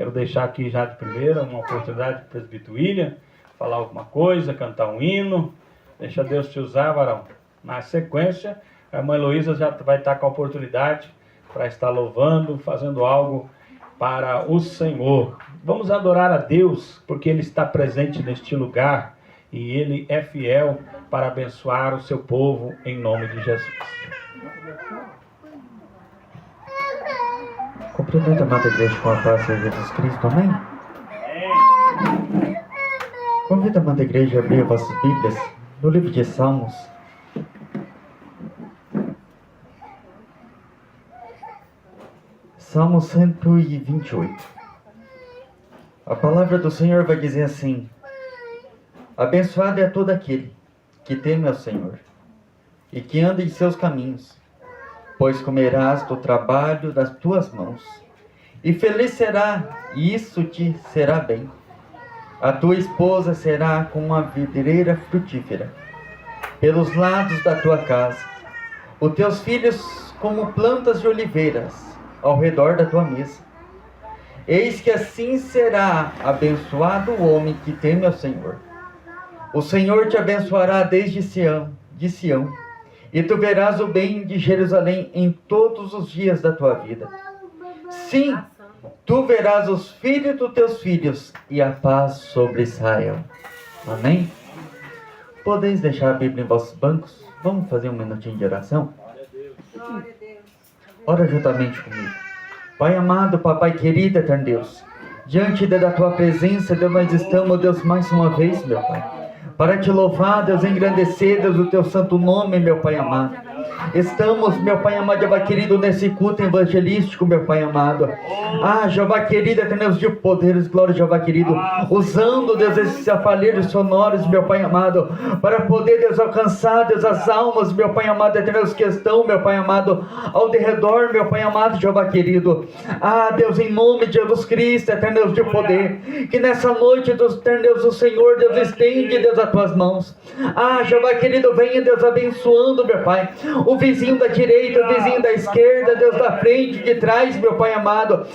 Quero deixar aqui já de primeira uma oportunidade para o presbítero William falar alguma coisa, cantar um hino. Deixa Deus te usar, varão. Na sequência, a irmã Heloísa já vai estar com a oportunidade para estar louvando, fazendo algo para o Senhor. Vamos adorar a Deus, porque Ele está presente neste lugar e Ele é fiel para abençoar o seu povo em nome de Jesus. Cumprimento a amada igreja com a paz de Jesus Cristo, amém? Convido a amada igreja a abrir vossas Bíblias no livro de Salmos. Salmo 128. A palavra do Senhor vai dizer assim: abençoado é todo aquele que teme ao Senhor e que anda em seus caminhos, pois comerás do trabalho das tuas mãos, e feliz será, e isso te será bem. A tua esposa será como uma videira frutífera pelos lados da tua casa, os teus filhos como plantas de oliveiras ao redor da tua mesa. Eis que assim será abençoado o homem que teme ao Senhor. O Senhor te abençoará desde Sião, e tu verás o bem de Jerusalém em todos os dias da tua vida. Sim, tu verás os filhos dos teus filhos e a paz sobre Israel. Amém? Podeis deixar a Bíblia em vossos bancos? Vamos fazer um minutinho de oração? Ora juntamente comigo. Pai amado, Papai querido, eterno Deus, diante da tua presença, Deus, nós estamos, Deus, mais uma vez, meu Pai, para te louvar, Deus, engrandecer, Deus, o teu santo nome, meu Pai amado. Estamos, meu Pai amado, Jeová querido, nesse culto evangelístico, meu Pai amado. Jeová querido, eterno Deus de poderes, glória, Jeová querido, usando, Deus, esses afalheiros sonoros, meu Pai amado, para poder, Deus, alcançar, Deus, as almas, meu Pai amado, eterno Deus, que estão, meu Pai amado, ao derredor, meu Pai amado, Jeová querido. Deus, em nome de Jesus Cristo, eterno Deus de poder, que nessa noite, Deus, eterno Deus, o Senhor, Deus, estende, Deus, as tuas mãos. Jeová querido, venha, Deus, abençoando, meu Pai, o vizinho da direita, o vizinho da esquerda, Deus, da frente, de trás, meu Pai amado.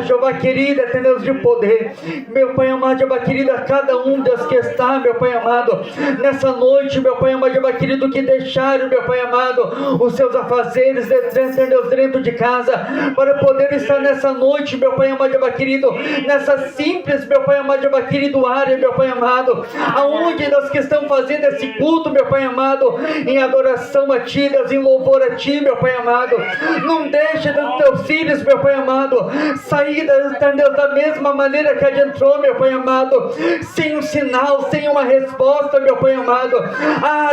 Jeová querido, eterno Deus de poder, meu Pai amado, Jeová querido, a cada um, Deus, que está, meu Pai amado, nessa noite, meu Pai amado, Jeová querido, que deixaram, meu Pai amado, os seus afazeres, eterno Deus, dentro de casa, para poder estar nessa noite, meu Pai amado, Jeová querido, nessa simples, meu Pai amado, Jeová querido, área, meu Pai amado, aonde nós que estamos fazendo esse culto, meu Pai amado, em adoração a Ti, Deus, em louvor a Ti, meu Pai amado. Não deixe dos teus filhos, meu Pai amado, sair, Deus, da mesma maneira que adentrou, meu Pai amado, sem um sinal, sem uma resposta, meu Pai amado.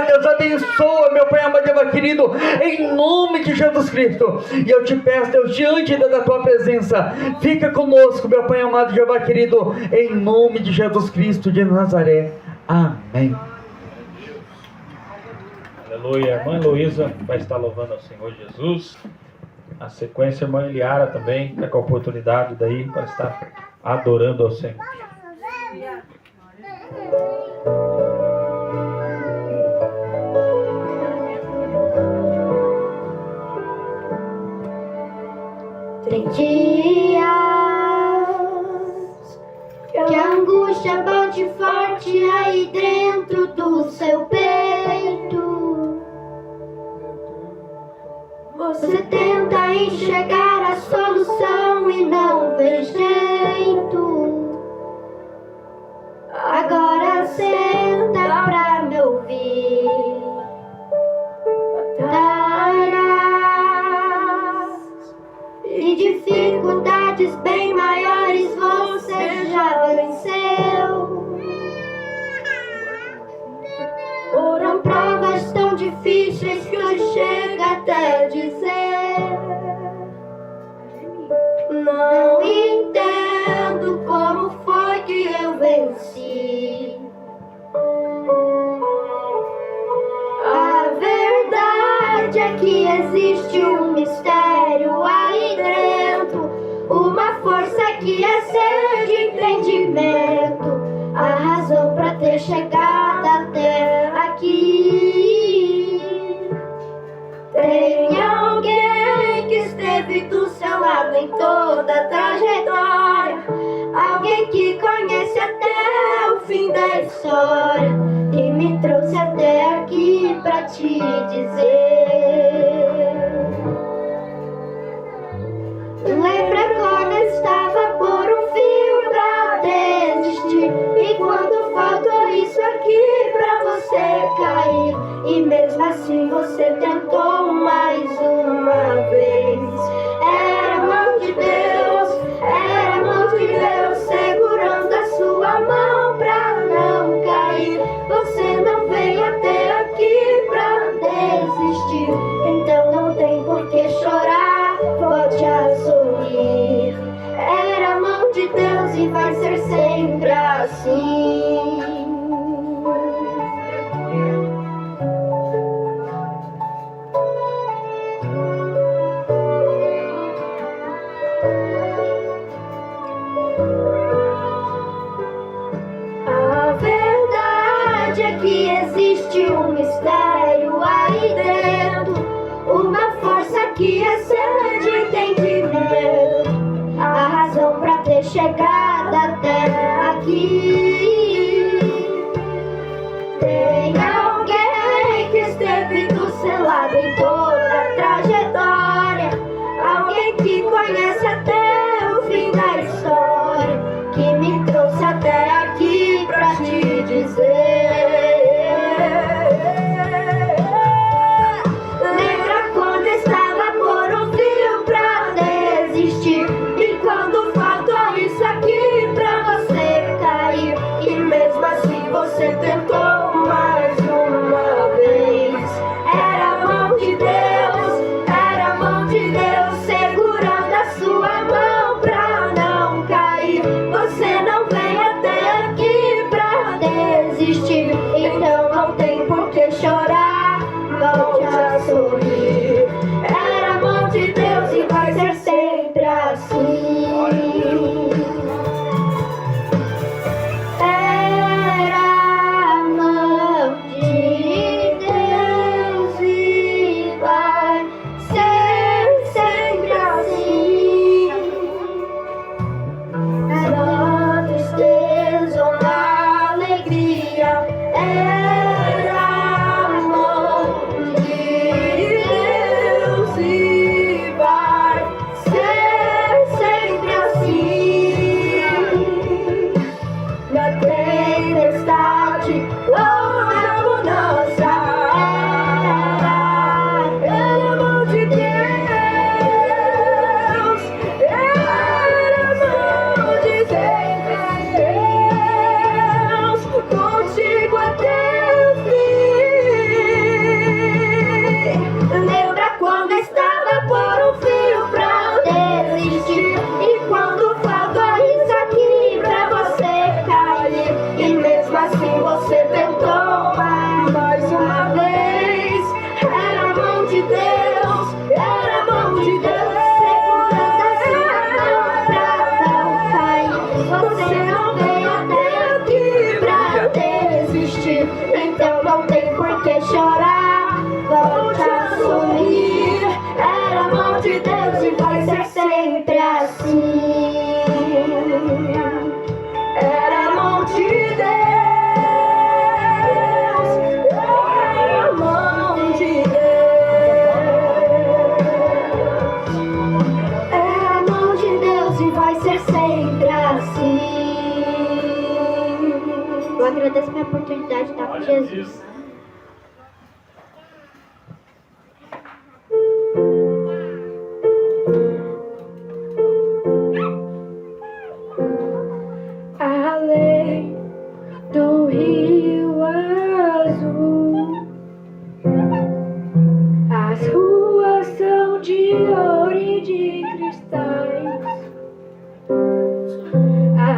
Deus, abençoa, meu Pai amado, Jeová querido, em nome de Jesus Cristo. E eu te peço, Deus, diante da Tua presença, fica conosco, meu Pai amado, Jeová querido, em nome de Jesus Cristo de Nazaré. Amém. Aleluia. A irmã Heloísa vai estar louvando ao Senhor Jesus. Na sequência, a irmã Eliara também está com a oportunidade daí para estar adorando ao Senhor. Tem dias que a angústia bate forte aí dentro do seu peito. Você tenta enxergar a solução e não vê jeito. Agora senta pra me ouvir. E dificuldades bem maiores você já venceu. Foram provas tão difíceis que hoje chega até dizer: não entendo como foi que eu venci. A verdade é que existe um mistério aí dentro, uma força que excede entendimento, a razão pra ter chegado até aqui. Tem alguém que esteve do seu lado em toda a trajetória, fim da história que me trouxe até aqui pra te dizer. Lembra quando estava por um fio pra desistir, e quando faltou isso aqui pra você cair, e mesmo assim você tentou mais uma vez. Era a mão de Deus, era a mão de Deus segurando a sua mão pra não cair. Você não veio até aqui pra desistir, então não tem por que chorar, volte a sorrir. Era a mão de Deus e vai ser sempre assim. A verdade é que existe um mistério aí dentro, uma força que excede entendimento, a razão pra ter chegado até aqui. Tem alguém que esteve do seu lado em toda a trajetória, alguém que conhece até o fim da história, que me trouxe até aqui pra te dizer. Lembra quando estava por um fio pra desistir, e quando faltou isso aqui pra você cair, e mesmo assim você tentou mais uma vez. Era a mão de Deus, era a mão de Deus segurando a sua mão pra não cair. Você não veio até aqui pra desistir, então não tem por que chorar, volte a sorrir. Era a mão de Deus e vai ser sempre assim. Era a mão de Deus e vai ser sempre assim. Na tristeza ou na alegria, era a mão de Deus e vai ser sempre assim. Na tempestade ou na bonança, era a mão de Deus, era a mão de Deus, contigo até o fim. Lembra quando estava por um fio pra desistir, e quando faltou isso aqui pra você cair, e mesmo assim você tentou mais uma vez. Era a mão de Deus, era a mão de Deus segurando a sua mão pra não cair. Você não veio até aqui pra desistir, então não tem por que chorar, volte a sorrir. Era a mão de Deus e vai ser sempre assim. Era a mão de Deus, era a mão de Deus, era a mão de Deus e vai ser sempre assim. Eu agradeço minha oportunidade de estar com Jesus. Além do Rio Azul, as ruas são de ouro e de cristais.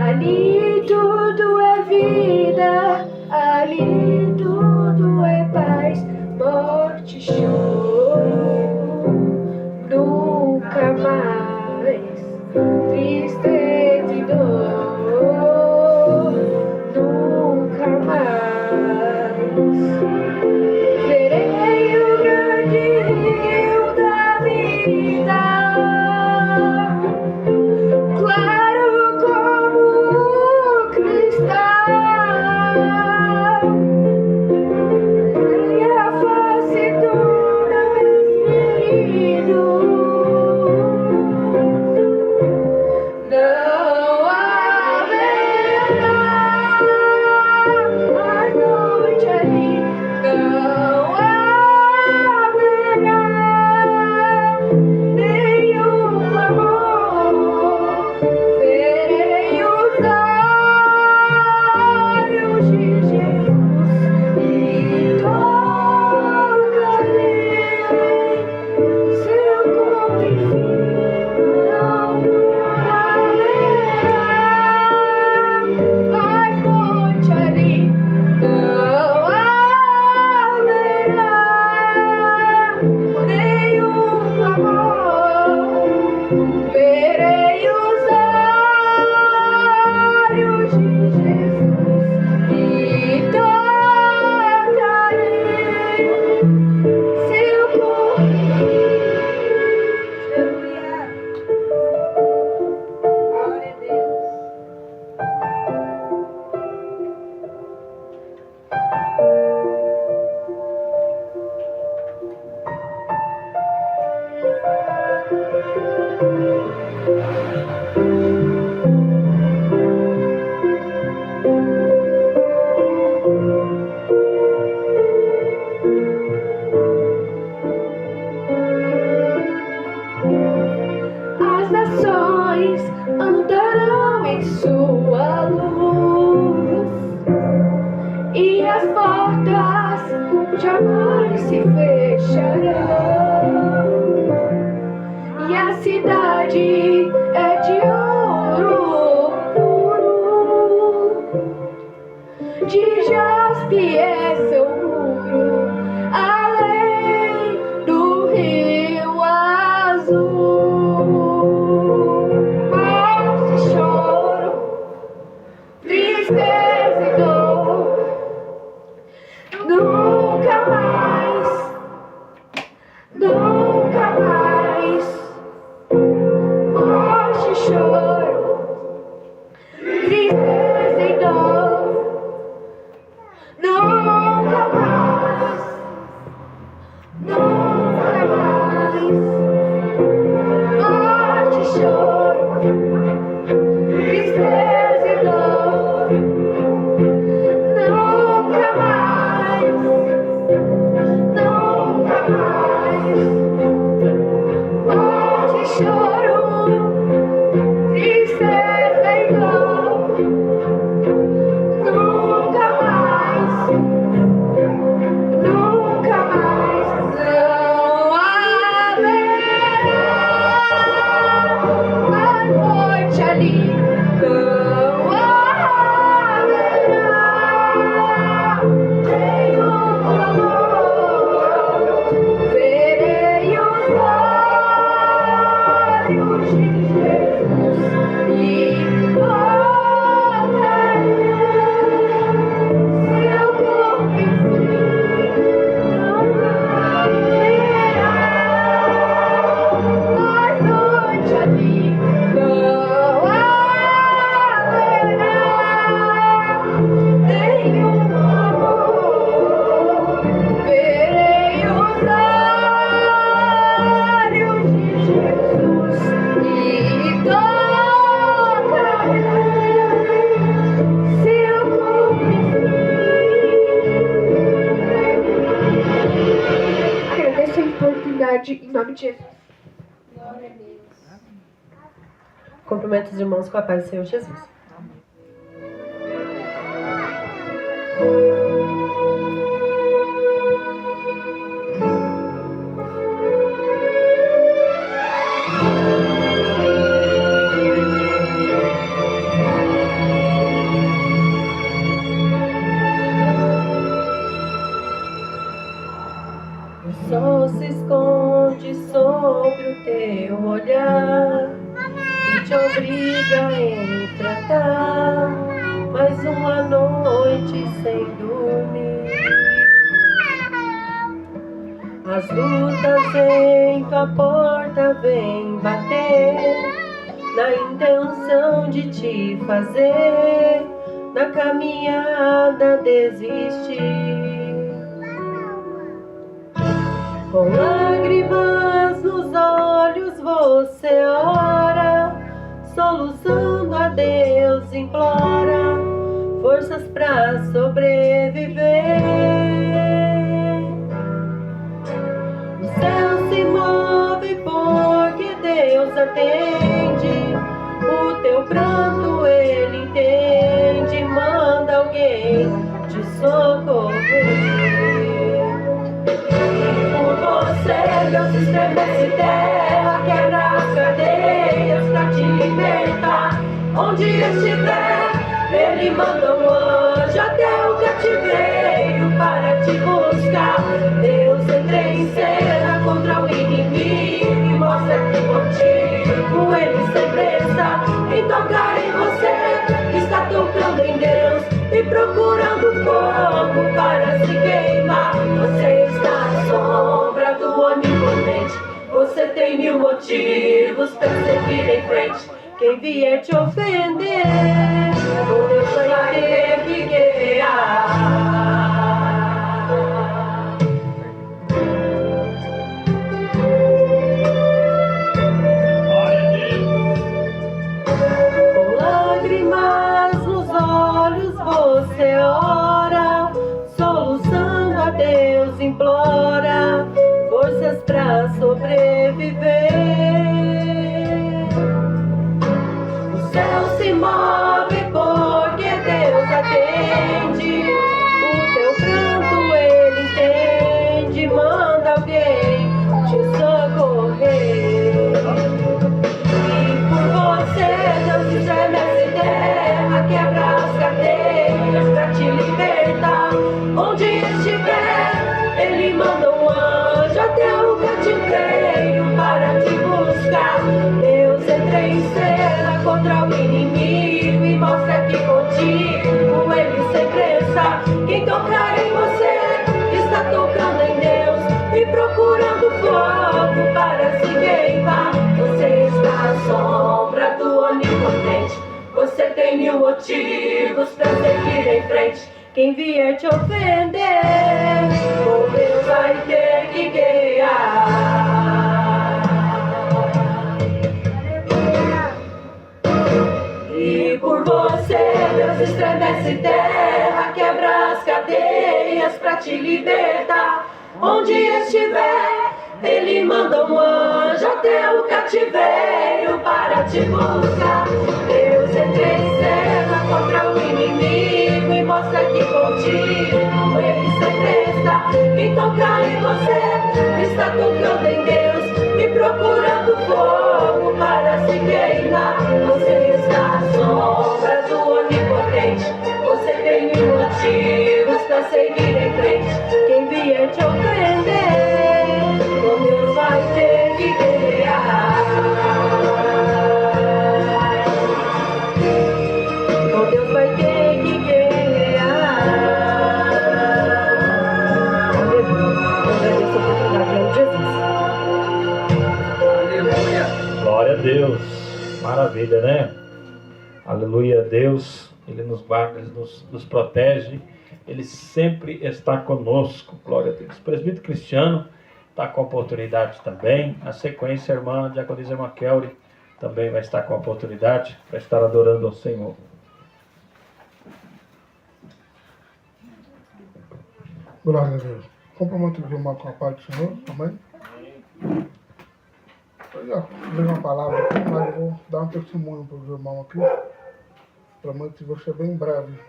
Ali tudo é vida, ali tudo é paz. Morte, choro, nunca mais. Tristeza e dor, nunca mais. Verei o grande rio da vida, claro como o acharão. E a cidade é de ouro puro, de jaspe é seu muro, além do rio azul. Morte, choro, tristeza e dor, nunca mais, nunca mais. Morte, choro, tristeza e dor, nunca mais, nunca mais. Morte, choro, tristeza e dor, nunca mais, nunca mais. Morte, choro, tristeza e dor, nunca mais, nunca mais. Não haverá mais noite ali, não haverá nenhum amor. Verei os olhos de Jesus e voltarei. Seu corpo não haverá mais noite ali, não haverá nenhum amor. Verei os olhos de Jesus e tocarei seu corpo. Agradeço a oportunidade em nome de Jesus. Cumprimento os irmãos com a paz do Senhor Jesus. O sol se esconde sobre o teu olhar e te obriga a enfrentar mais uma noite sem dormir. As lutas em tua porta vêm bater na intenção de te fazer na caminhada desistir. Com lágrimas nos olhos você ora, soluçando a Deus implora forças pra sobreviver. O céu se move porque Deus atende, o teu pranto ele entende, manda alguém te socorrer. Deus estremece terra, quebra as cadeias pra te libertar. Onde estiver, Ele manda um anjo até o cativeiro para te buscar. Deus entra em cena contra o inimigo e mostra que contigo Ele sempre está. E tocar em você, está tocando em Deus e procurando fogo para se queimar. Você está à sombra do onipotente, você tem mil motivos para seguir em frente. Quem vier te ofender, o Deus vai ter que guerrear. Com lágrimas nos olhos você ora, soluçando a Deus implora forças pra sobreviver. O céu se move porque Deus atende, o teu pranto ele entende, manda alguém inimigo e mostra que contigo ele sempre está. Quem tocar em você está tocando em Deus e procurando fogo para se queimar. Você está à sombra do Onipotente. Você tem 1000 motivos para seguir em frente. Quem vier te ofender, com Deus vai ter que guerrear. E por você Deus estremece terra, quebra as cadeias pra te libertar. Onde estiver, ele manda um anjo até o cativeiro para te buscar. Deus entra em cena contra o inimigo e mostra que contigo ele sempre está. Quem tocar em você está tocando em Deus e procurando fogo para se queimar. Você está à sombra do Onipotente. Você tem 1000 motivos para seguir em frente. Quem vier te ofender, com Deus vai ter que guerrear. Com Deus vai ter que guerrear. Agradeço a oportunidade, em nome de Jesus. Glória a Deus. Maravilha, né? Aleluia a Deus. Ele nos guarda, Ele nos protege. Ele sempre está conosco. Glória a Deus. O presbítero Cristiano está com a oportunidade também. Na sequência, a irmã diaconisa irmã Kelly também vai estar com a oportunidade para estar adorando ao Senhor. Glória a Deus. Cumprimento os irmãos com a paz do Senhor. Amém? Eu já li uma palavra aqui, mas eu vou dar um testemunho para os irmãos aqui. Prometo que vou ser bem breve.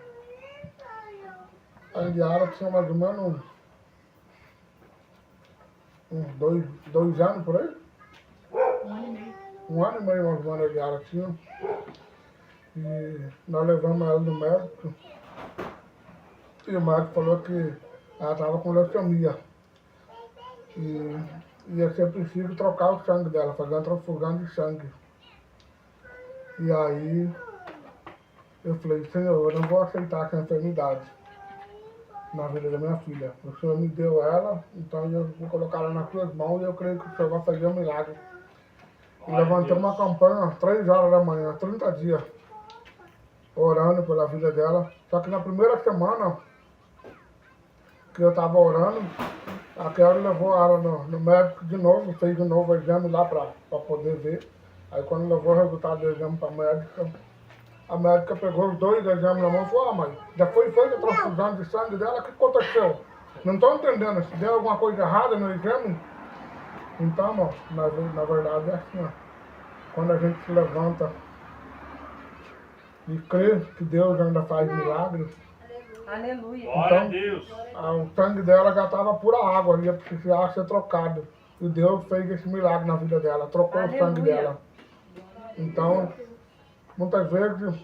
A Indiara tinha mais ou menos uns dois anos por aí. 1 ano e meio mais ou menos a Indiara tinha. E nós levamos ela no médico. E o médico falou que ela estava com leucemia. E ia ser preciso trocar o sangue dela, fazer uma transfusão de sangue. E aí eu falei, Senhor, eu não vou aceitar essa enfermidade na vida da minha filha. O Senhor me deu ela, então eu vou colocar ela nas suas mãos e eu creio que o Senhor vai fazer um milagre. E levantei uma campanha às 3 horas da manhã, 30 dias, orando pela vida dela. Só que na primeira semana que eu estava orando, a Kelly levou ela no médico de novo, fez de novo o exame lá para poder ver. Aí quando levou o resultado do exame para a médica pegou os 2 exames na mão e falou, mãe, já foi feita a transfusão de sangue dela, o que aconteceu? Não estou entendendo, se deu alguma coisa errada no exame? Então, irmão, na verdade é assim, ó. Quando a gente se levanta e crê que Deus ainda faz milagres, Aleluia. Glória a Deus. o sangue dela já estava pura água, ia precisar ser trocado. E Deus fez esse milagre na vida dela, trocou o sangue dela. Então, muitas vezes,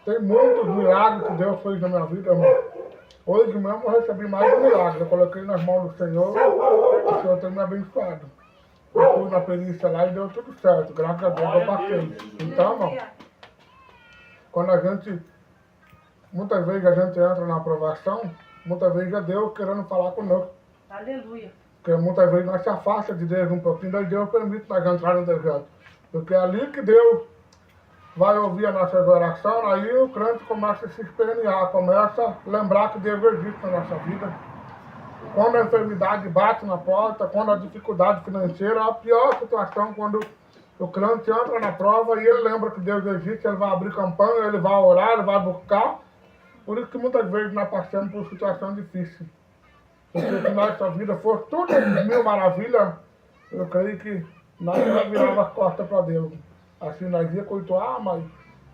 tem muitos milagres que Deus fez na minha vida, irmão. Hoje mesmo eu recebi mais um milagre. Eu coloquei nas mãos do Senhor, o Senhor tem me abençoado. Eu fui na perícia lá e deu tudo certo, graças a Deus eu passei. Então, irmão, quando a gente, muitas vezes a gente entra na aprovação, muitas vezes é Deus querendo falar conosco. Aleluia. Porque muitas vezes nós se afasta de Deus um pouquinho, daí Deus permite nós entrar no deserto. Porque é ali que Deus vai ouvir a nossa oração, aí o crente começa a se espernear, começa a lembrar que Deus existe na nossa vida. Quando a enfermidade bate na porta, quando a dificuldade financeira, a pior situação quando o crente entra na prova e ele lembra que Deus existe, ele vai abrir campanha, ele vai orar, ele vai buscar. Por isso que muitas vezes nós passamos por situações difíceis. Porque se nossa vida fosse tudo 1000 maravilhas, eu creio que nós não virava as costas para Deus. Assim nós ia cultuar, mas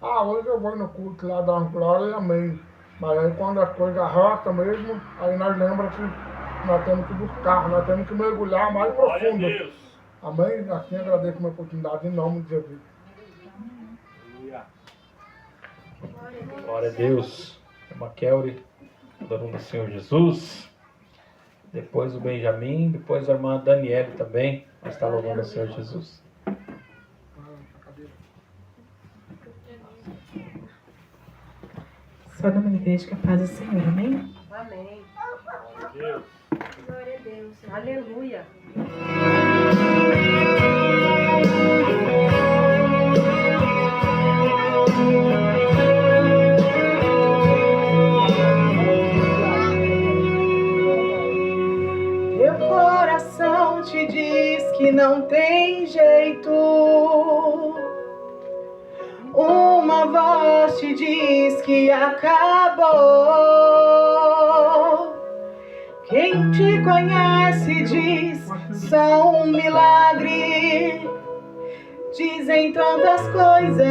hoje eu vou no culto lá dar uma glória e amém. Mas aí quando as coisas roçam mesmo, aí nós lembramos que nós temos que buscar, nós temos que mergulhar mais profundo. Amém? Assim agradeço a minha oportunidade em nome de Jesus. Glória a Deus. Irmã Kelly, adorando o Senhor Jesus. Depois o Benjamin, depois a irmã Daniele também vai estar louvando o Senhor Jesus. Cada uma igreja que a paz do Senhor, amém? Amém. Deus. Glória a Deus. Aleluia. Meu coração te diz que não tem jeito. Uma voz te diz que acabou. Quem te conhece diz só um milagre. Dizem tantas coisas.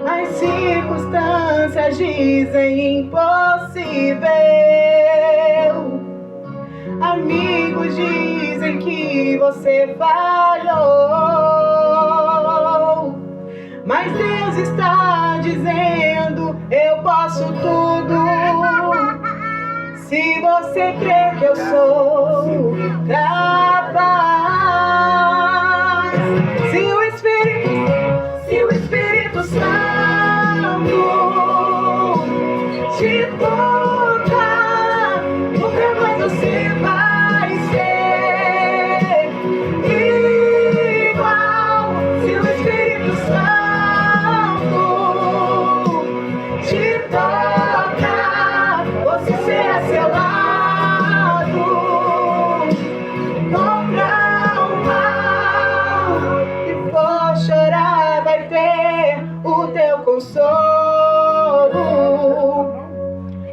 As circunstâncias dizem impossível. Amigos dizem que você falhou. Mas Deus está dizendo: eu posso tudo. Se você crê que eu sou capaz. Se o Espírito Santo te tocar, nunca mais você vai ser igual. Se o Espírito Santo te tocar, você será selado contra o mal. E for chorar, vai ter o teu consolo.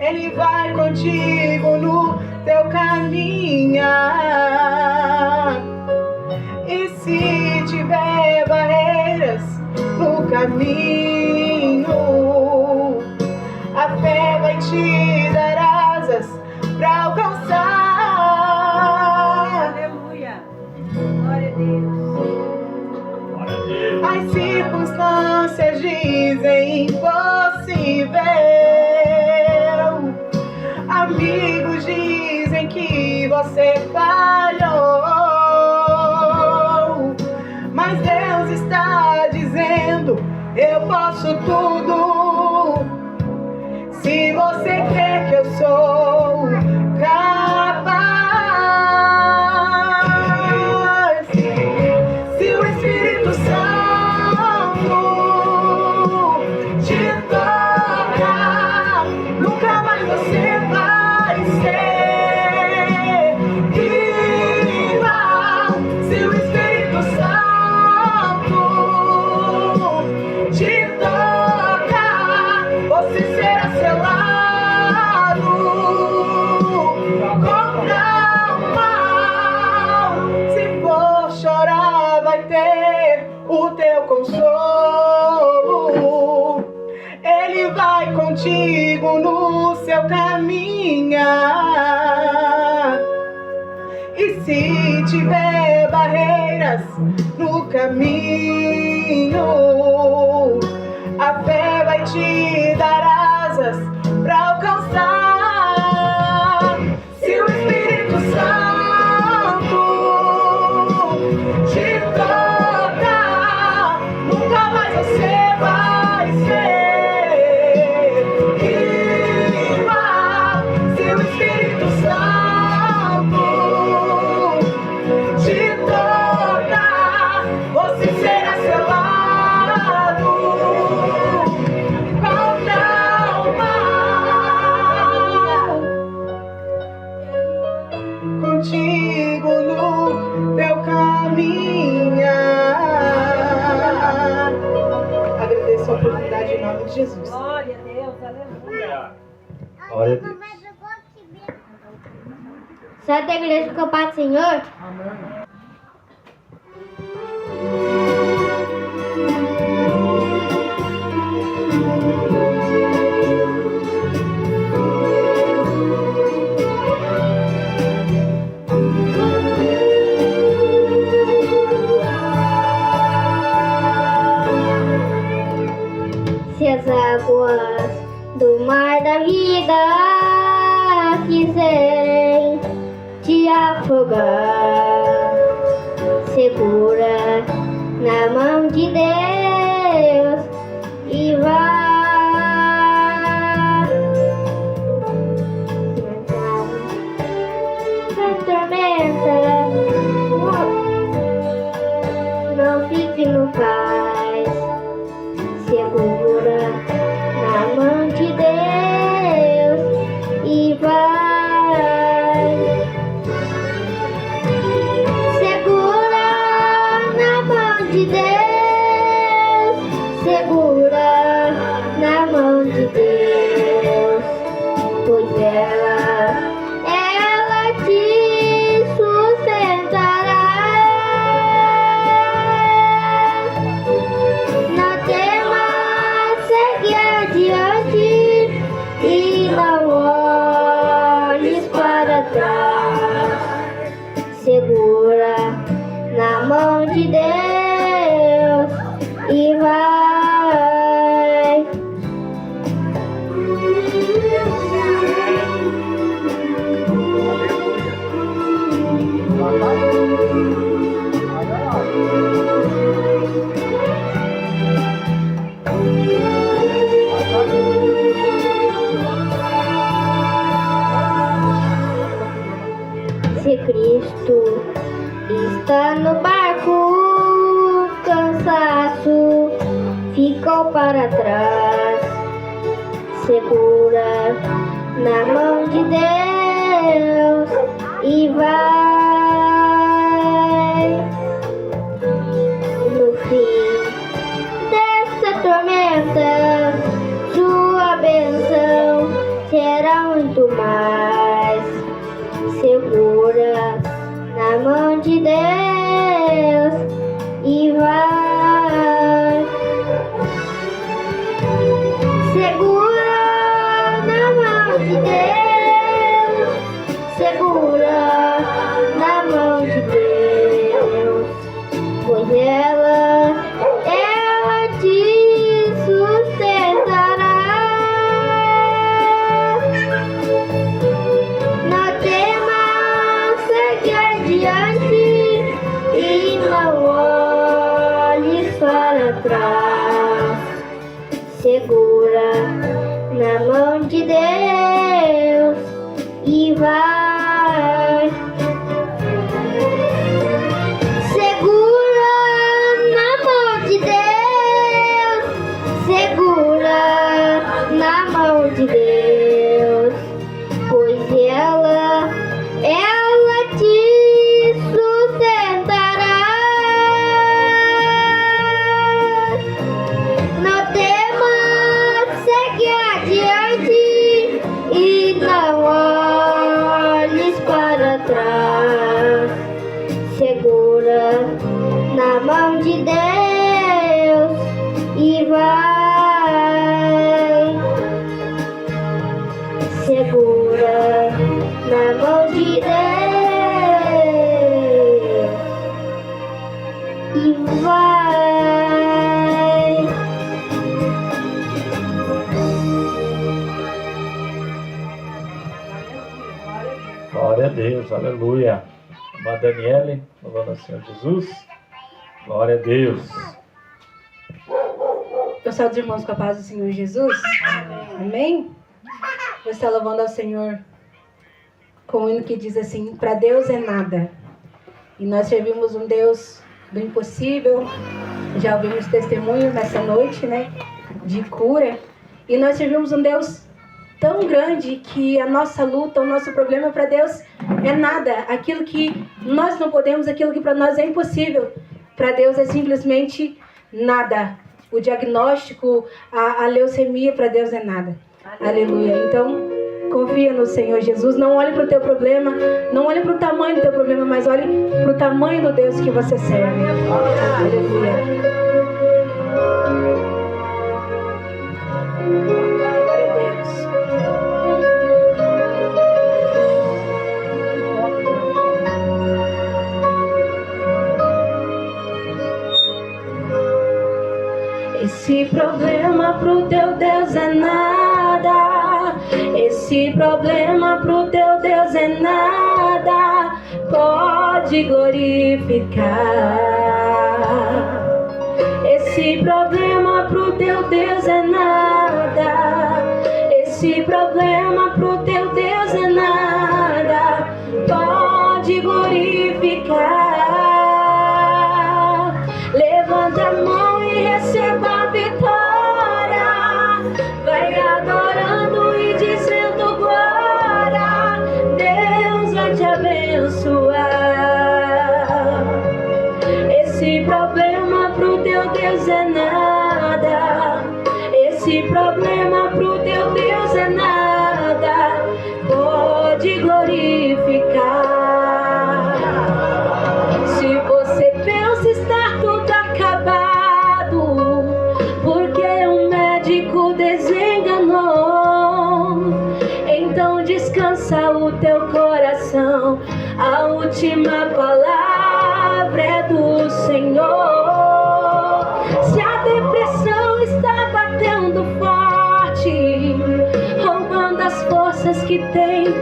Ele vai contigo no teu caminhar. E se tiver barreiras no caminho, a fé vai te dar asas pra alcançar. Aleluia. Glória a Deus. As circunstâncias dizem impossível. Amigos dizem que você falhou. Mas Deus está dizendo: eu posso tudo. Se você crê que eu sou capaz. Se o Espírito Santo te tocar, nunca mais você vai ser igual. Se o Espírito Santo te tocar, você será selado contra o mal. Se for chorar, vai ter o teu consolo. Ele vai contigo no seu caminhar. E se tiver barreiras no caminho, a fé vai te dar asas pra alcançar. Se o Espírito Santo te tocar, nunca mais você vai ser igual. Se o Espírito Santo te tocar, você será selado contra o mal. Contigo no teu caminhar. Agradeço a oportunidade em nome de Jesus. Glória a Deus. Aleluia. Glória a Deus. Santa Igreja com a paz do Senhor. Amém. Se as águas do mar da vida quiserem te afogar, segura na mão de Deus e vai. Na tormenta, não fique no paz, segura na mão de Deus e vai. Segura na mão de Deus, segura na mão de Deus, pois ela te sustentará. Não temas, segue adiante e não olhes para trás. Segura na mão de Deus e vai. Se Cristo está no barco, cansaço ficou para trás. Segura na mão de Deus e vai. No fim dessa tormenta, sua bênção será muito mais. Segura na mão de Deus e vai. Segura na mão de Deus, segura na mão de Deus, pois ela te sustentará. Não temas, segue adiante e não olhes para trás. Segura na mão de Deus e vai. Segura na mão de Deus, segura na mão de Deus, pois ela te sustentará. Não temas, segue adiante e não olhes para trás. Segura na mão de Deus e vai. Segura na mão de Deus e vai. Glória a Deus, aleluia. Irmã Daniele, louvando ao Senhor Jesus. Glória a Deus. Eu saúdo os irmãos com a paz do Senhor Jesus. Amém? Vou estar louvando ao Senhor com um hino que diz assim: para Deus é nada. E nós servimos um Deus do impossível. Já ouvimos testemunhos nessa noite, né? De cura. E nós servimos um Deus tão grande que a nossa luta, o nosso problema para Deus é nada. Aquilo que nós não podemos, aquilo que para nós é impossível, para Deus é simplesmente nada. O diagnóstico, a leucemia, para Deus é nada. Aleluia. Então, confia no Senhor Jesus. Não olhe para o teu problema, não olhe para o tamanho do teu problema, mas olhe para o tamanho do Deus que você serve. Aleluia. Glória a Deus. Esse problema pro teu Deus é nada. Esse problema pro teu Deus é nada. Pode glorificar. problema pro teu Deus é nada. Esse problema pro teu Deus é nada. Pode glorificar. Levanta a mão e receba a vitória. Vai adorando e dizendo glória. Deus vai te abençoar. Esse problema pro teu Deus é nada. Esse problema pro teu Deus é nada. Pode glorificar. Se você pensa estar tudo acabado, porque um médico desenganou, então descansa o teu coração. A última palavra é do Senhor. Se a depressão está batendo forte, roubando as forças que tens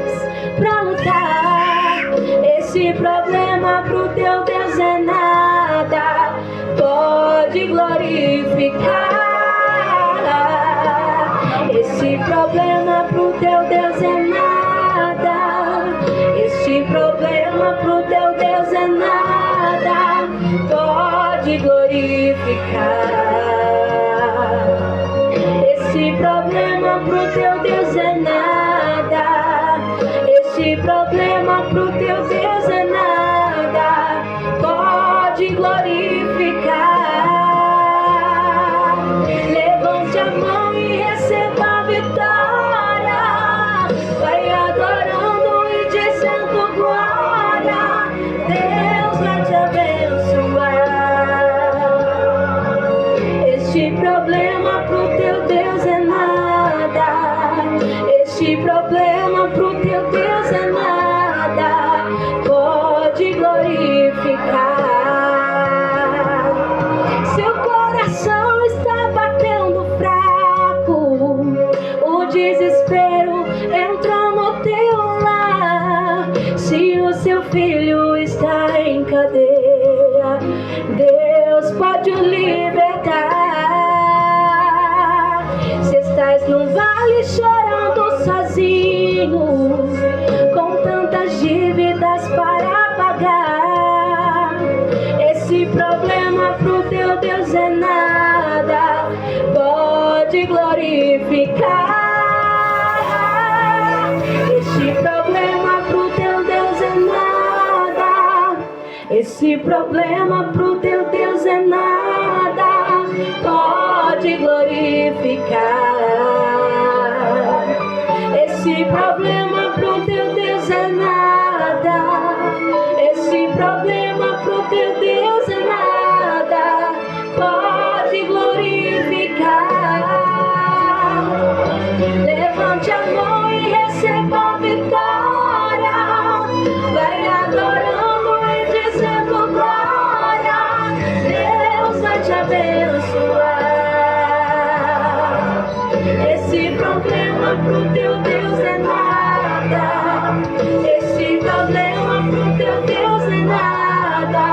pra lutar, esse problema pro teu Deus é nada. Pode glorificar. Esse problema pro teu Deus é nada. Esse problema pro teu Deus é nada. Pode glorificar. Esse problema pro teu Deus é nada. Esse problema pro teu Deus é nada. Pode glorificar. Levante a mão e receba a vitória. Vai adorando e dizendo glória. Deus vai te abençoar. Este problema pro teu Deus é nada. Este problema pro teu Deus é nada. Pode glorificar. Seu coração está batendo fraco, o desespero entrou no teu lar. Se o seu filho está em cadeia, Deus pode o libertar. Se estás num vale chorando sozinho, com tantas dívidas para pagar, esse problema pro teu Deus é nada. Pode glorificar. Esse problema pro teu Deus é nada. Esse problema pro teu Deus é nada. Pode glorificar. Esse problema pro teu Deus é nada. Esse problema pro teu Deus é nada. Pode glorificar. Levante a mão e receba a vitória. Vai adorando e dizendo glória. Deus vai te abençoar. Esse problema pro teu Deus é nada. Esse problema pro teu Deus é nada.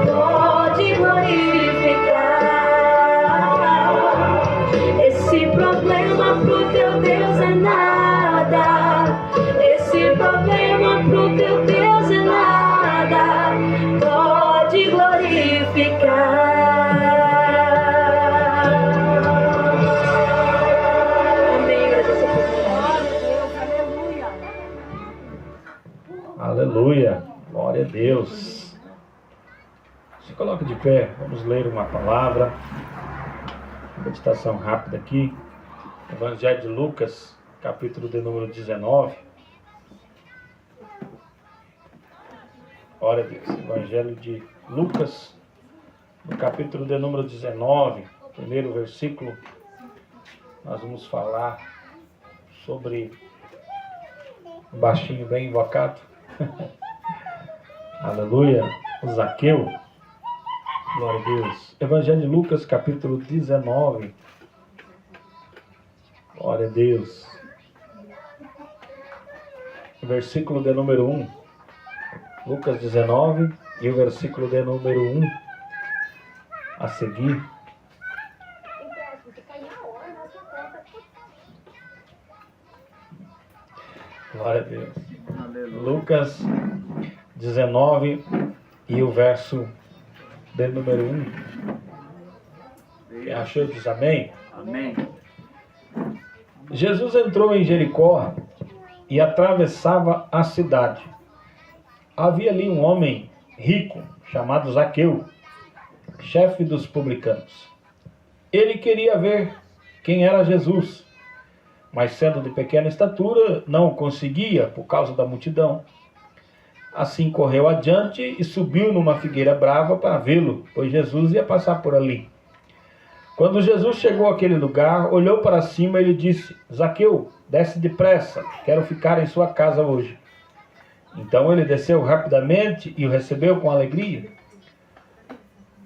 Pode glorificar. Esse problema pro teu Deus é nada. Esse problema pro teu Deus é nada. Pode glorificar. Amém. Agradeço a Deus. Aleluia. Glória a Deus. Se coloque de pé. Vamos ler uma palavra. Meditação rápida aqui. Evangelho de Lucas, capítulo de número 19. Glória a Deus. Evangelho de Lucas, no capítulo de número 19, primeiro versículo. Nós vamos falar sobre um baixinho bem invocado. Aleluia. O Zaqueu. Glória a Deus. Evangelho de Lucas, capítulo 19. Glória a Deus. Versículo de número 1. Lucas 19 e o versículo de número 1 a seguir. Glória a Deus. Lucas 19 e o verso de número 1. Quem achou diz amém? Amém. Jesus entrou em Jericó e atravessava a cidade. Havia ali um homem rico, chamado Zaqueu, chefe dos publicanos. Ele queria ver quem era Jesus, mas sendo de pequena estatura, não o conseguia por causa da multidão. Assim correu adiante e subiu numa figueira brava para vê-lo, pois Jesus ia passar por ali. Quando Jesus chegou àquele lugar, olhou para cima e lhe disse: Zaqueu, desce depressa, quero ficar em sua casa hoje. Então ele desceu rapidamente e o recebeu com alegria.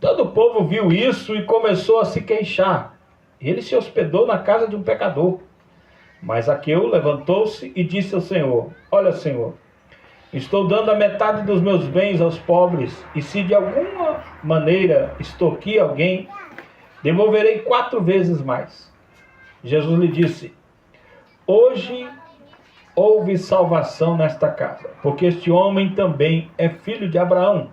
Todo o povo viu isso e começou a se queixar. Ele se hospedou na casa de um pecador. Mas Zaqueu levantou-se e disse ao Senhor: Olha, Senhor, estou dando a metade dos meus bens aos pobres, e se de alguma maneira extorquir alguém, devolverei 4 vezes mais. Jesus lhe disse: Hoje houve salvação nesta casa, porque este homem também é filho de Abraão,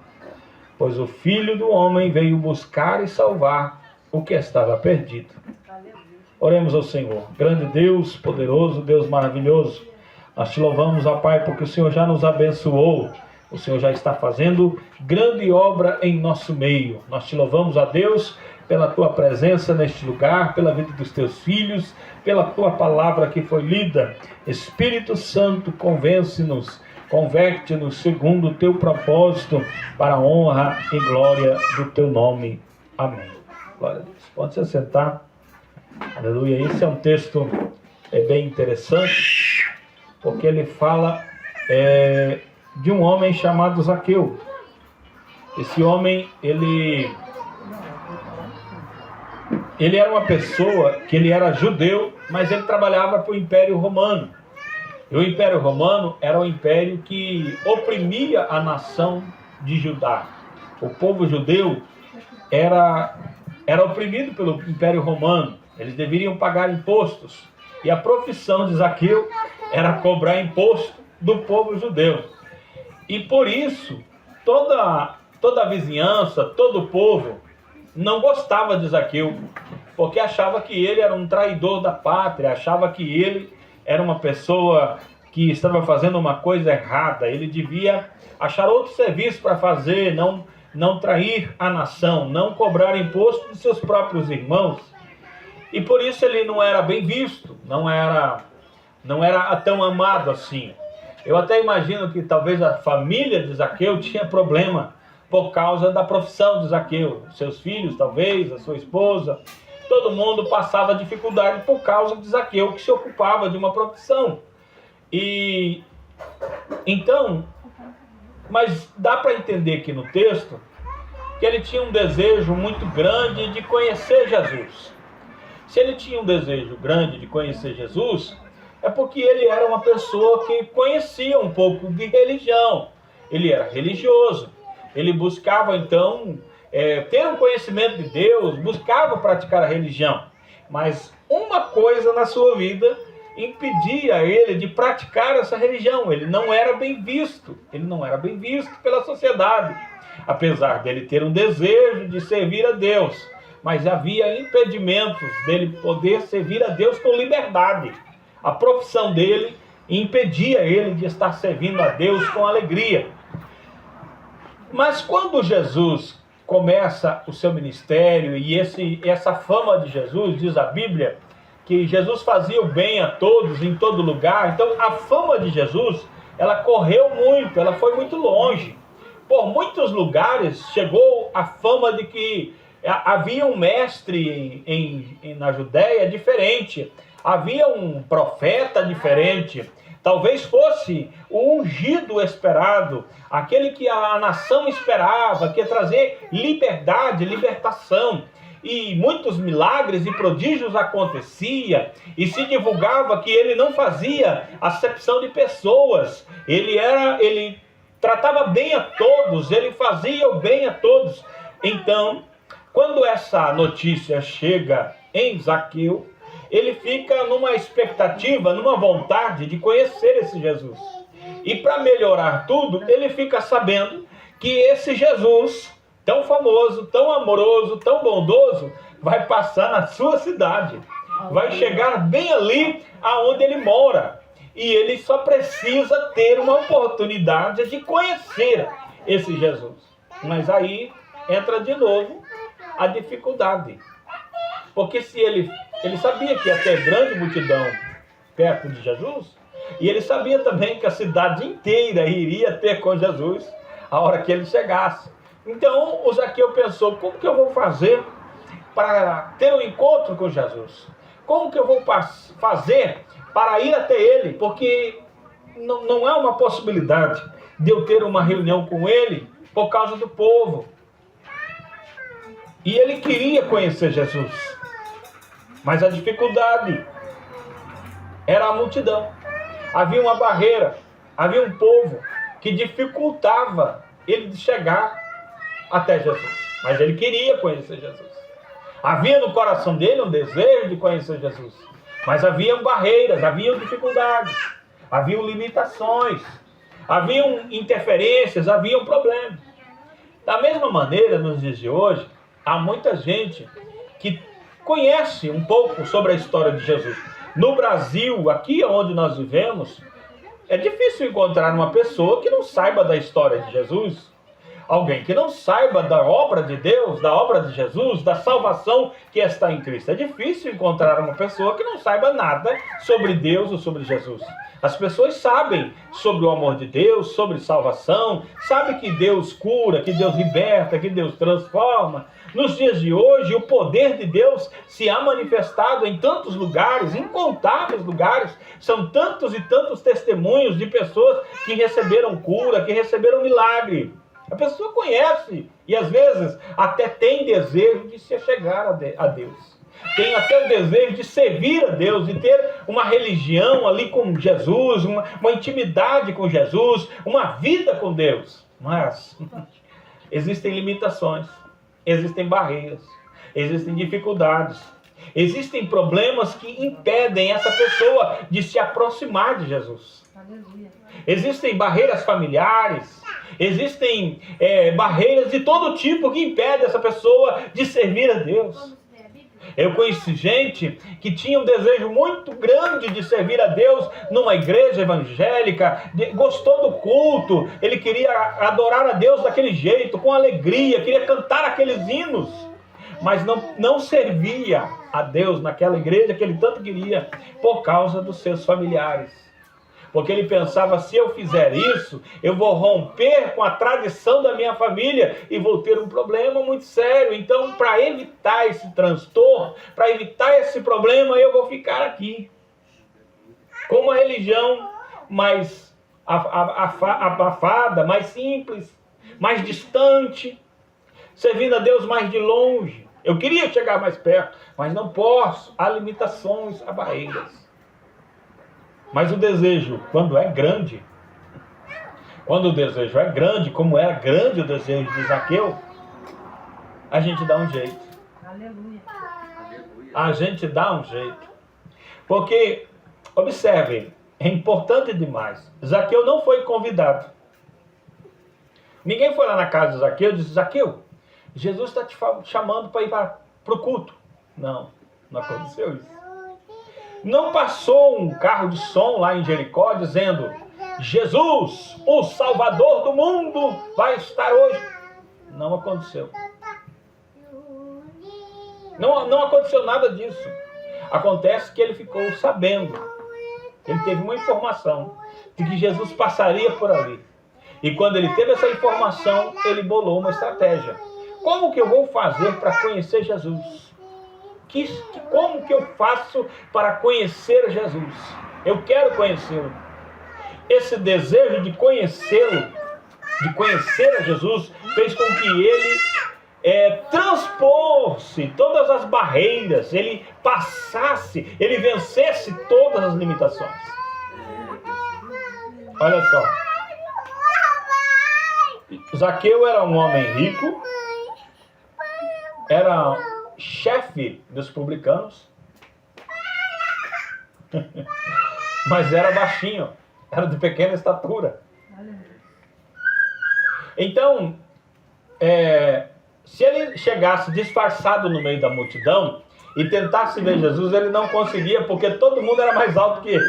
pois o Filho do Homem veio buscar e salvar o que estava perdido. Oremos ao Senhor. Grande Deus, poderoso, Deus maravilhoso, nós te louvamos, ó Pai, porque o Senhor já nos abençoou. O Senhor já está fazendo grande obra em nosso meio. Nós te louvamos, ó Deus, pela tua presença neste lugar, pela vida dos teus filhos, pela tua palavra que foi lida. Espírito Santo, convence-nos, converte-nos segundo o teu propósito, para a honra e glória do teu nome. Amém. Glória a Deus. Pode se sentar. Aleluia. Esse é um texto bem interessante, porque ele fala de um homem chamado Zaqueu. Esse homem, ele era uma pessoa que ele era judeu, mas ele trabalhava para o Império Romano. E o Império Romano era um império que oprimia a nação de Judá. O povo judeu era oprimido pelo Império Romano. Eles deveriam pagar impostos. E a profissão de Zaqueu era cobrar imposto do povo judeu. E por isso, toda a vizinhança, todo o povo não gostava de Zaqueu, porque achava que ele era um traidor da pátria, achava que ele era uma pessoa que estava fazendo uma coisa errada. Ele devia achar outro serviço para fazer, não trair a nação, não cobrar imposto de seus próprios irmãos. E por isso ele não era bem visto, não era tão amado assim. Eu até imagino que talvez a família de Zaqueu tinha problema por causa da profissão de Zaqueu. Seus filhos, talvez, a sua esposa, todo mundo passava dificuldade por causa de Zaqueu, que se ocupava de uma profissão. E então, mas dá para entender aqui no texto que ele tinha um desejo muito grande de conhecer Jesus. Se ele tinha um desejo grande de conhecer Jesus, é porque ele era uma pessoa que conhecia um pouco de religião. Ele era religioso. Ele buscava, então, ter um conhecimento de Deus, buscava praticar a religião. Mas uma coisa na sua vida impedia ele de praticar essa religião. Ele não era bem visto. Ele não era bem visto pela sociedade. Apesar dele ter um desejo de servir a Deus, mas havia impedimentos dele poder servir a Deus com liberdade. A profissão dele impedia ele de estar servindo a Deus com alegria. Mas quando Jesus começa o seu ministério, e essa fama de Jesus, diz a Bíblia, que Jesus fazia o bem a todos, em todo lugar. Então a fama de Jesus, ela correu muito, ela foi muito longe. Por muitos lugares chegou a fama de que havia um mestre na Judéia diferente, havia um profeta diferente, talvez fosse o ungido esperado, aquele que a nação esperava, que ia trazer liberdade, libertação. E muitos milagres e prodígios aconteciam, e se divulgava que ele não fazia acepção de pessoas, ele tratava bem a todos, ele fazia o bem a todos. Então, quando essa notícia chega em Zaqueu, ele fica numa expectativa, numa vontade de conhecer esse Jesus. E para melhorar tudo, ele fica sabendo que esse Jesus, tão famoso, tão amoroso, tão bondoso, vai passar na sua cidade. Vai chegar bem ali aonde ele mora. E ele só precisa ter uma oportunidade de conhecer esse Jesus. Mas aí entra de novo a dificuldade. Porque se ele sabia que ia ter grande multidão perto de Jesus, e ele sabia também que a cidade inteira iria ter com Jesus a hora que ele chegasse. Então o Zaqueu pensou, como que eu vou fazer para ter um encontro com Jesus? Como que eu vou fazer para ir até ele? Porque não há uma possibilidade de eu ter uma reunião com ele por causa do povo. E ele queria conhecer Jesus. Mas a dificuldade era a multidão. Havia uma barreira, havia um povo que dificultava ele de chegar até Jesus. Mas ele queria conhecer Jesus. Havia no coração dele um desejo de conhecer Jesus. Mas haviam barreiras, haviam dificuldades, haviam limitações, haviam interferências, haviam problemas. Da mesma maneira, nos dias de hoje, há muita gente que conhece um pouco sobre a história de Jesus. No Brasil, aqui onde nós vivemos, é difícil encontrar uma pessoa que não saiba da história de Jesus. Alguém que não saiba da obra de Deus, da obra de Jesus, da salvação que está em Cristo. É difícil encontrar uma pessoa que não saiba nada sobre Deus ou sobre Jesus. As pessoas sabem sobre o amor de Deus, sobre salvação, sabem que Deus cura, que Deus liberta, que Deus transforma. Nos dias de hoje, o poder de Deus se há manifestado em tantos lugares, incontáveis lugares. São tantos e tantos testemunhos de pessoas que receberam cura, que receberam milagre. A pessoa conhece e às vezes até tem desejo de se chegar a Deus. Tem até o desejo de servir a Deus, de ter uma religião ali com Jesus, uma intimidade com Jesus, uma vida com Deus. Mas existem limitações, existem barreiras, existem dificuldades, existem problemas que impedem essa pessoa de se aproximar de Jesus. Existem barreiras familiares, existem barreiras de todo tipo que impedem essa pessoa de servir a Deus. Eu conheci gente que tinha um desejo muito grande de servir a Deus numa igreja evangélica, gostou do culto, ele queria adorar a Deus daquele jeito, com alegria, queria cantar aqueles hinos, mas não servia a Deus naquela igreja que ele tanto queria por causa dos seus familiares. Porque ele pensava, se eu fizer isso, eu vou romper com a tradição da minha família e vou ter um problema muito sério. Então, para evitar esse transtorno, para evitar esse problema, eu vou ficar aqui. Com uma religião mais abafada, mais simples, mais distante, servindo a Deus mais de longe. Eu queria chegar mais perto, mas não posso. Há limitações, há barreiras. Mas o desejo, quando é grande, quando o desejo é grande, como era grande o desejo de Zaqueu, a gente dá um jeito. Aleluia. A gente dá um jeito. Porque, observem, é importante demais. Zaqueu não foi convidado. Ninguém foi lá na casa de Zaqueu e disse, Zaqueu, Jesus está te chamando para ir para o culto. Não aconteceu isso. Não passou um carro de som lá em Jericó dizendo, Jesus, o Salvador do mundo, vai estar hoje. Não aconteceu. Não aconteceu nada disso. Acontece que ele ficou sabendo. Ele teve uma informação de que Jesus passaria por ali. E quando ele teve essa informação, ele bolou uma estratégia. Como que eu vou fazer para conhecer Jesus? Como que eu faço para conhecer Jesus? Eu quero conhecê-lo. Esse desejo de conhecê-lo, de conhecer a Jesus, fez com que ele transpôs-se todas as barreiras, ele passasse, ele vencesse todas as limitações. Olha só. Zaqueu era um homem rico, era chefe dos publicanos, Mas era baixinho, era de pequena estatura. Então, se ele chegasse disfarçado no meio da multidão e tentasse ver Jesus, ele não conseguia, porque todo mundo era mais alto que ele.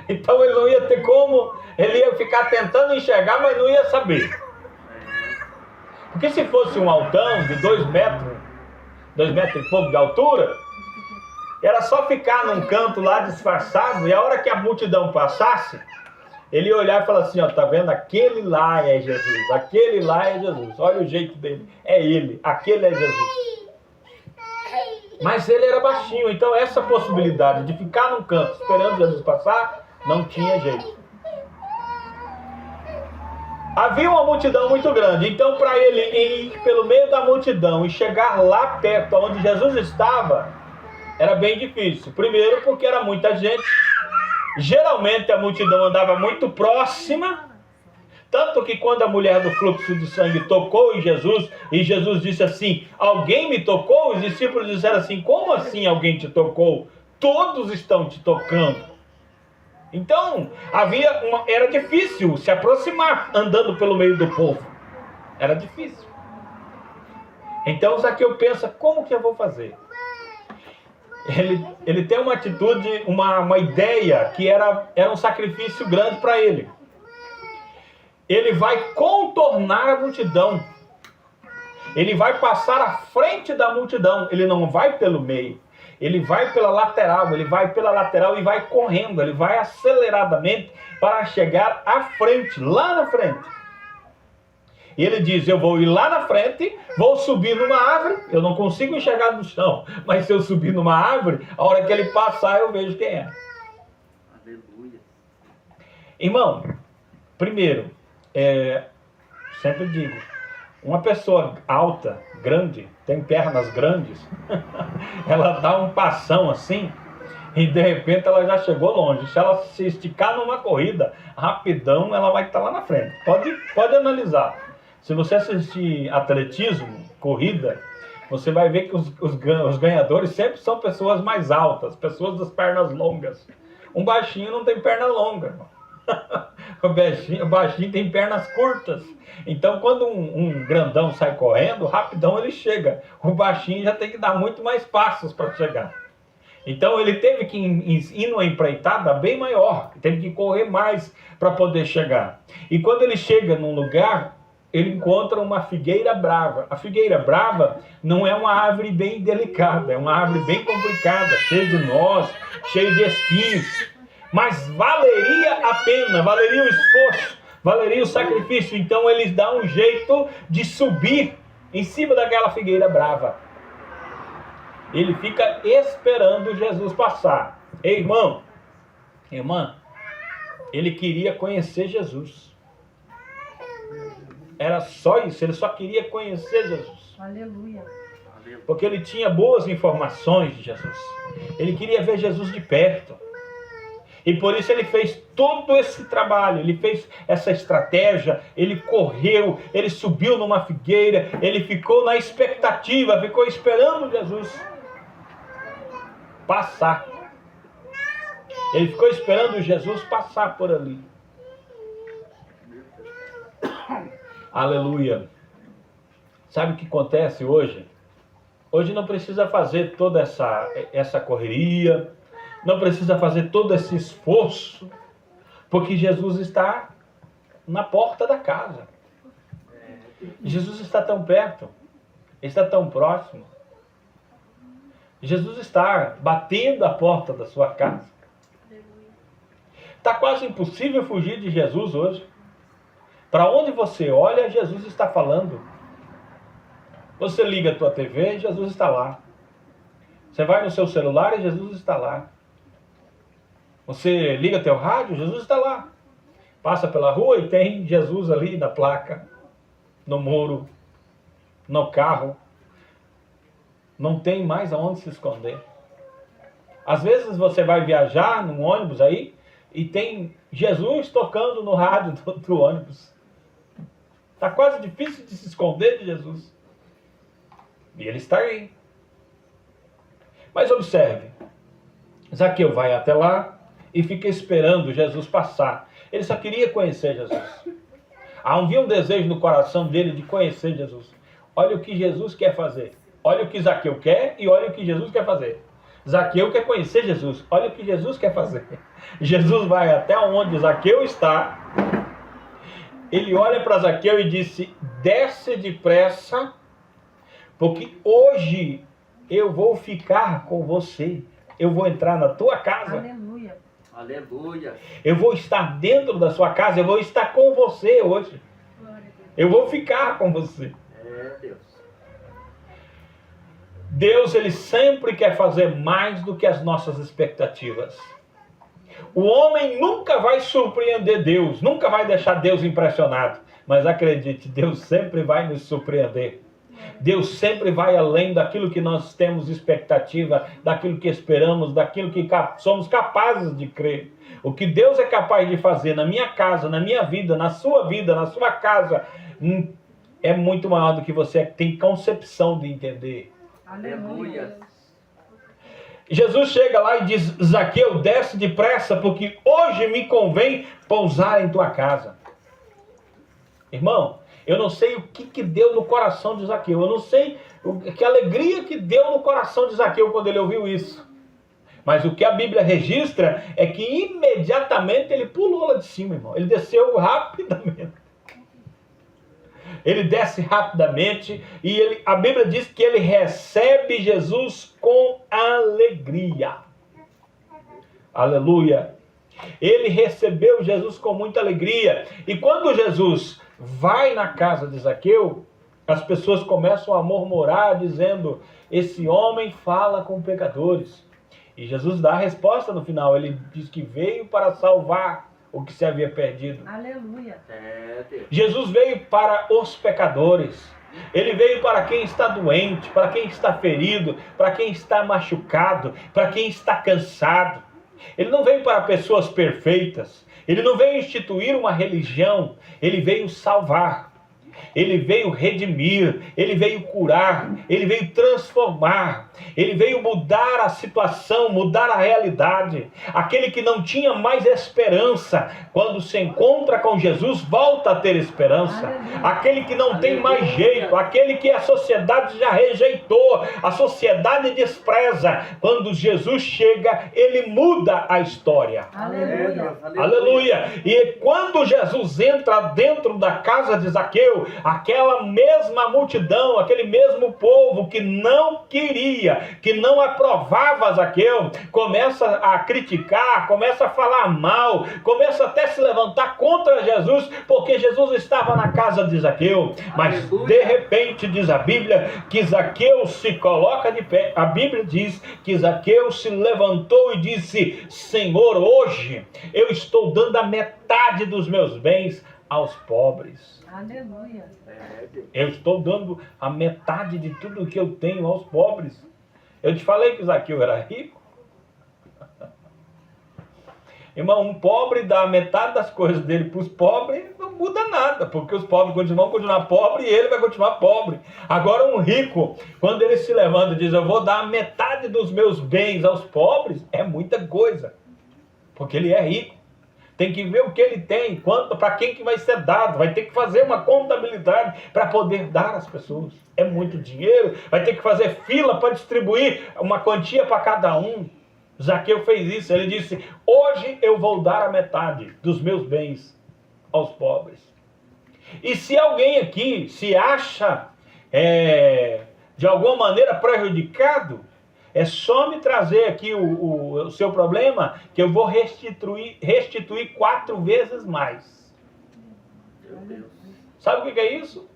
Então ele não ia ter como, ele ia ficar tentando enxergar, mas não ia saber. Porque se fosse um altão de 2 metros e pouco de altura, era só ficar num canto lá disfarçado, e a hora que a multidão passasse, ele ia olhar e falar assim, ó, tá vendo? Aquele lá é Jesus, aquele lá é Jesus, olha o jeito dele, é ele, aquele é Jesus. Mas ele era baixinho, então essa possibilidade de ficar num canto esperando Jesus passar, não tinha jeito. Havia uma multidão muito grande, então para ele ir pelo meio da multidão e chegar lá perto onde Jesus estava, era bem difícil. Primeiro porque era muita gente, geralmente a multidão andava muito próxima, tanto que quando a mulher do fluxo de sangue tocou em Jesus, e Jesus disse assim, alguém me tocou? Os discípulos disseram assim, como assim alguém te tocou? Todos estão te tocando. Então, era difícil se aproximar andando pelo meio do povo. Era difícil. Então Zaqueu pensa, como que eu vou fazer? Ele tem uma atitude, uma ideia que era um sacrifício grande para ele. Ele vai contornar a multidão. Ele vai passar à frente da multidão. Ele não vai pelo meio. Ele vai pela lateral. Ele vai pela lateral e vai correndo. Ele vai aceleradamente para chegar à frente, lá na frente. E ele diz, eu vou ir lá na frente, vou subir numa árvore. Eu não consigo enxergar no chão, mas se eu subir numa árvore, a hora que ele passar eu vejo quem é. Aleluia. Irmão, primeiro, sempre digo, uma pessoa alta, grande, tem pernas grandes, ela dá um passão assim, e de repente ela já chegou longe. Se ela se esticar numa corrida, rapidão, ela vai estar lá na frente. Pode analisar. Se você assistir atletismo, corrida, você vai ver que os ganhadores sempre são pessoas mais altas, pessoas das pernas longas. Um baixinho não tem perna longa, irmão. O baixinho tem pernas curtas. Então quando um grandão sai correndo, rapidão ele chega. O baixinho já tem que dar muito mais passos para chegar. Então ele teve que ir numa empreitada bem maior, teve que correr mais para poder chegar. E quando ele chega num lugar, ele encontra uma figueira brava. A figueira brava não é uma árvore bem delicada, é uma árvore bem complicada, cheia de nós, cheia de espinhos. Mas valeria a pena, valeria o esforço, valeria o sacrifício. Então eles dão um jeito de subir em cima daquela figueira brava. Ele fica esperando Jesus passar. Ei, irmão, irmã, ele queria conhecer Jesus. Era só isso, ele só queria conhecer Jesus. Aleluia. Porque ele tinha boas informações de Jesus. Ele queria ver Jesus de perto. E por isso ele fez todo esse trabalho, ele fez essa estratégia, ele correu, ele subiu numa figueira, ele ficou na expectativa, ficou esperando Jesus passar. Ele ficou esperando Jesus passar por ali. Aleluia. Sabe o que acontece hoje? Hoje não precisa fazer toda essa correria, não precisa fazer todo esse esforço, porque Jesus está na porta da casa. Jesus está tão perto, está tão próximo. Jesus está batendo a porta da sua casa. Está quase impossível fugir de Jesus hoje. Para onde você olha, Jesus está falando. Você liga a tua TV, Jesus está lá. Você vai no seu celular e Jesus está lá. Você liga teu rádio, Jesus está lá. Passa pela rua e tem Jesus ali na placa, no muro, no carro. Não tem mais aonde se esconder. Às vezes você vai viajar num ônibus aí e tem Jesus tocando no rádio do ônibus. Está quase difícil de se esconder de Jesus. E ele está aí. Mas observe. Zaqueu vai até lá e fica esperando Jesus passar. Ele só queria conhecer Jesus. Havia um desejo no coração dele de conhecer Jesus. Olha o que Jesus quer fazer. Olha o que Zaqueu quer e olha o que Jesus quer fazer. Zaqueu quer conhecer Jesus. Olha o que Jesus quer fazer. Jesus vai até onde Zaqueu está. Ele olha para Zaqueu e disse: desce depressa, porque hoje eu vou ficar com você. Eu vou entrar na tua casa. Aleluia. Aleluia. Eu vou estar dentro da sua casa. Eu vou estar com você hoje. Eu vou ficar com você. É, Deus. Deus, ele sempre quer fazer mais do que as nossas expectativas. O homem nunca vai surpreender Deus, nunca vai deixar Deus impressionado. Mas acredite, Deus sempre vai nos surpreender. Deus sempre vai além daquilo que nós temos expectativa, daquilo que esperamos, daquilo que somos capazes de crer. O que Deus é capaz de fazer na minha casa, na minha vida, na sua casa, é muito maior do que você tem concepção de entender. Aleluia. Jesus chega lá e diz: Zaqueu, desce depressa, porque hoje me convém pousar em tua casa. Irmão, eu não sei o que deu no coração de Zaqueu. Eu não sei que alegria que deu no coração de Zaqueu quando ele ouviu isso. Mas o que a Bíblia registra é que imediatamente ele pulou lá de cima, irmão. Ele desceu rapidamente. Ele desce rapidamente e a Bíblia diz que ele recebe Jesus com alegria. Aleluia. Ele recebeu Jesus com muita alegria. E quando Jesus vai na casa de Zaqueu, as pessoas começam a murmurar, dizendo: esse homem fala com pecadores. E Jesus dá a resposta no final. Ele diz que veio para salvar o que se havia perdido. Aleluia. É, Deus. Jesus veio para os pecadores. Ele veio para quem está doente, para quem está ferido, para quem está machucado, para quem está cansado. Ele não veio para pessoas perfeitas. Ele não veio instituir uma religião. Ele veio salvar. Ele veio redimir, ele veio curar, ele veio transformar, ele veio mudar a situação, mudar a realidade. Aquele que não tinha mais esperança, quando se encontra com Jesus, volta a ter esperança. Aquele que não tem mais jeito, aquele que a sociedade já rejeitou, a sociedade despreza, quando Jesus chega, ele muda a história. Aleluia. Aleluia! E quando Jesus entra dentro da casa de Zaqueu, aquela mesma multidão, aquele mesmo povo que não queria, que não aprovava Zaqueu, começa a criticar, começa a falar mal, começa até a se levantar contra Jesus, porque Jesus estava na casa de Zaqueu. Mas de repente diz a Bíblia que Zaqueu se coloca de pé. A Bíblia diz que Zaqueu se levantou e disse: Senhor, hoje eu estou dando a metade dos meus bens aos pobres. Aleluia. Eu estou dando a metade de tudo que eu tenho aos pobres. Eu te falei que Zaqueu era rico. Irmão, um pobre dá a metade das coisas dele para os pobres, não muda nada, porque os pobres vão continuar pobres e ele vai continuar pobre. Agora um rico, quando ele se levanta e diz: eu vou dar a metade dos meus bens aos pobres, é muita coisa, porque ele é rico. Tem que ver o que ele tem, quanto, para quem que vai ser dado. Vai ter que fazer uma contabilidade para poder dar às pessoas. É muito dinheiro, vai ter que fazer fila para distribuir uma quantia para cada um. Zaqueu fez isso, ele disse: hoje eu vou dar a metade dos meus bens aos pobres. E se alguém aqui se acha de alguma maneira prejudicado, é só me trazer aqui o seu problema, que eu vou restituir 4 vezes mais. Meu Deus. Sabe o que é isso?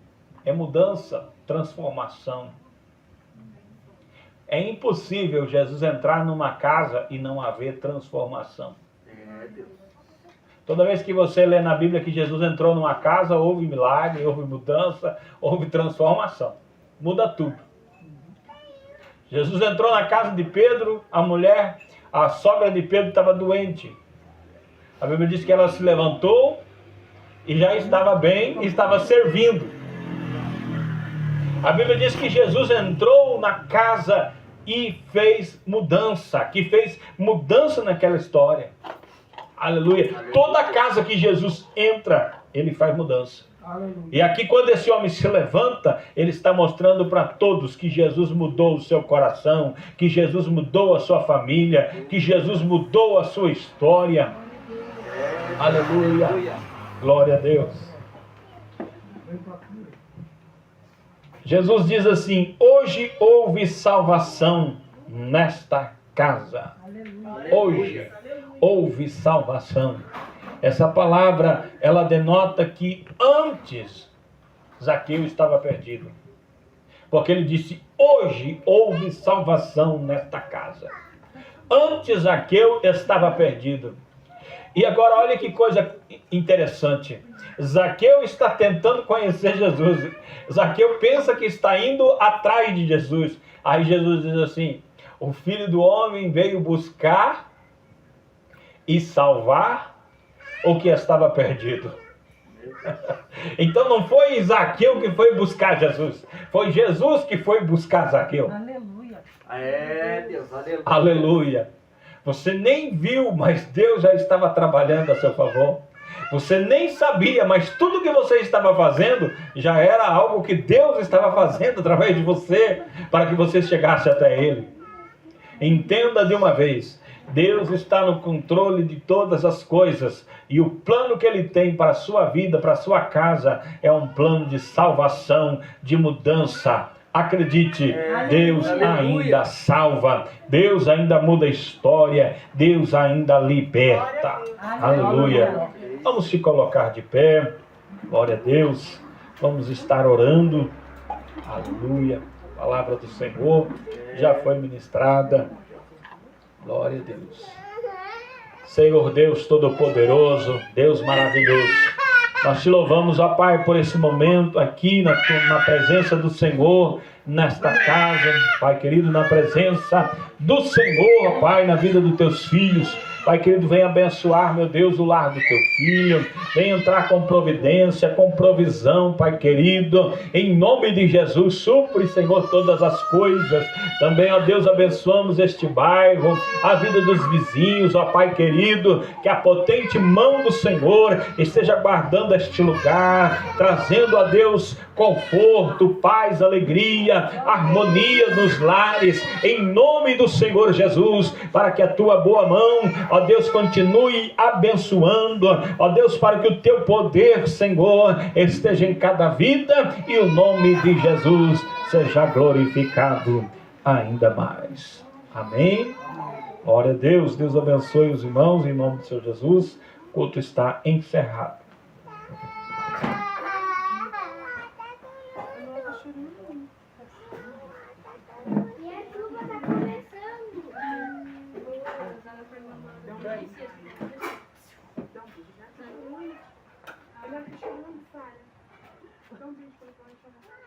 É mudança, transformação. É impossível Jesus entrar numa casa e não haver transformação. É, Deus. Toda vez que você lê na Bíblia que Jesus entrou numa casa, houve milagre, houve mudança, houve transformação. Muda tudo. Jesus entrou na casa de Pedro, a sogra de Pedro estava doente. A Bíblia diz que ela se levantou e já estava bem e estava servindo. A Bíblia diz que Jesus entrou na casa e fez mudança, que fez mudança naquela história. Aleluia. Toda casa que Jesus entra, ele faz mudança. E aqui, quando esse homem se levanta, ele está mostrando para todos que Jesus mudou o seu coração, que Jesus mudou a sua família, que Jesus mudou a sua história. Aleluia. Glória a Deus. Jesus diz assim: hoje houve salvação nesta casa. Hoje houve salvação. Essa palavra, ela denota que antes Zaqueu estava perdido. Porque ele disse: hoje houve salvação nesta casa. Antes Zaqueu estava perdido. E agora olha que coisa interessante. Zaqueu está tentando conhecer Jesus. Zaqueu pensa que está indo atrás de Jesus. Aí Jesus diz assim: o Filho do Homem veio buscar e salvar o que estava perdido. Então não foi Zaqueu que foi buscar Jesus, foi Jesus que foi buscar Zaqueu. Aleluia. Deus, aleluia. Aleluia. Você nem viu, mas Deus já estava trabalhando a seu favor. Você nem sabia, mas tudo que você estava fazendo já era algo que Deus estava fazendo através de você, para que você chegasse até Ele. Entenda de uma vez: Deus está no controle de todas as coisas, e o plano que Ele tem para a sua vida, para a sua casa, é um plano de salvação, de mudança. Acredite, Deus ainda salva, Deus ainda muda a história, Deus ainda liberta. Aleluia. Vamos se colocar de pé. Glória a Deus. Vamos estar orando. Aleluia. A palavra do Senhor já foi ministrada. Glória a Deus. Senhor Deus Todo-Poderoso, Deus maravilhoso, nós te louvamos, ó Pai, por esse momento aqui na presença do Senhor, nesta casa, Pai querido, na presença do Senhor, ó Pai, na vida dos teus filhos. Pai querido, vem abençoar, meu Deus, o lar do teu filho. Vem entrar com providência, com provisão, Pai querido. Em nome de Jesus, supre, Senhor, todas as coisas. Também, ó Deus, abençoamos este bairro, a vida dos vizinhos, ó Pai querido. Que a potente mão do Senhor esteja guardando este lugar, trazendo, ó Deus, conforto, paz, alegria, harmonia nos lares. Em nome do Senhor Jesus, para que a tua boa mão, ó Deus, continue abençoando, ó Deus, para que o teu poder, Senhor, esteja em cada vida e o nome de Jesus seja glorificado ainda mais. Amém. Glória a Deus. Deus abençoe os irmãos em nome do Senhor Jesus. O culto está encerrado. Ela tá chamando, Fara. Dá um beijo pra ela.